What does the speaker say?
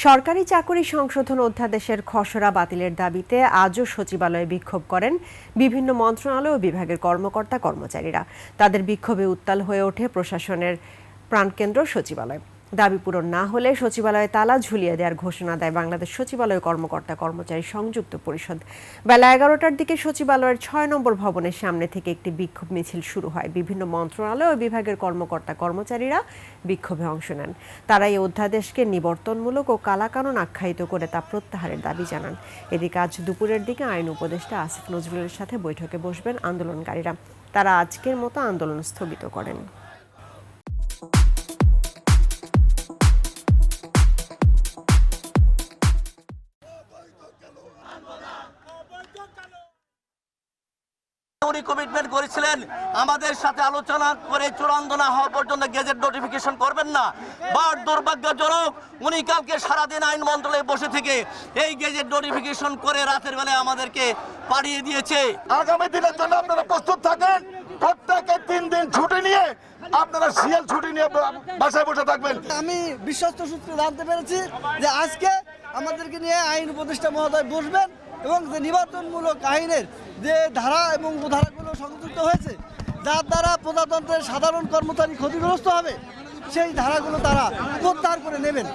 সরকারি চাকরি সংশোধন অধ্যাদেশের খসড়া বাতিলের দাবিতে আজও সচিবালয়ে বিক্ষোভ করেন বিভিন্ন মন্ত্রণালয় ও বিভাগের কর্মকর্তা কর্মচারীরা। তাদের বিক্ষোভে উত্তাল হয়ে ওঠে প্রশাসনের প্রাণকেন্দ্র সচিবালয়। দাবি পূরণ না হলে সচিবালয়ে তালা ঝুলিয়ে দেওয়ার ঘোষণা দেয় বাংলাদেশ সচিবালয় কর্মকর্তা কর্মচারী সংযুক্ত পরিষদ। বেলা 11টার দিকে সচিবালয়ের ৬ নম্বর ভবনের সামনে থেকে একটি বিক্ষোভ মিছিল শুরু হয়। বিভিন্ন মন্ত্রণালয় ও বিভাগের কর্মকর্তা কর্মচারীরা বিক্ষোভে অংশ নেন। তারা এই অধ্যাদেশকে নিবর্তনমূলক ও কালাকানুন আখ্যায়িত করে তা প্রত্যাহারের দাবি জানান। এদিকে আজ দুপুরের দিকে আইন উপদেষ্টা আসিফ নজরুলের সাথে বৈঠকে বসবেন আন্দোলনকারীরা। তারা আজকের মতো আন্দোলন স্থগিত করেন। উনি কমিটমেন্ট করেছিলেন আমাদের সাথে আলোচনা করে চূড়ান্ত না হওয়া পর্যন্ত গেজেট নোটিফিকেশন করবেন না। বাট দুর্ভাগ্যজনক উনি কালকে সারাদিন আইন মন্ত্রণালয়ে বসে থেকে এই গেজেট নোটিফিকেশন করে রাতের বেলায় আমাদেরকে পাঠিয়ে দিয়েছে। আগামী দিনের জন্য আপনারা প্রস্তুত থাকেন। প্রত্যেকে 3 দিন ছুটি নিয়ে আপনারা সিএল ছুটি নিয়ে বাসায় বসে থাকবেন। আমি বিশ্বস্ত সূত্রে জানতে পেরেছি যে আজকে আমাদেরকে নিয়ে আইন উপদেষ্টা মহোদয় বসবেন এবং যে নিবর্তনমূলক আইনের যে ধারা এবং উপধারাগুলো সংযুক্ত হয়েছে, যার দ্বারা প্রজাতন্ত্রের সাধারণ কর্মচারী ক্ষতিগ্রস্ত হবে, সেই ধারাগুলো তারা প্রত্যাহার করে নেবেন।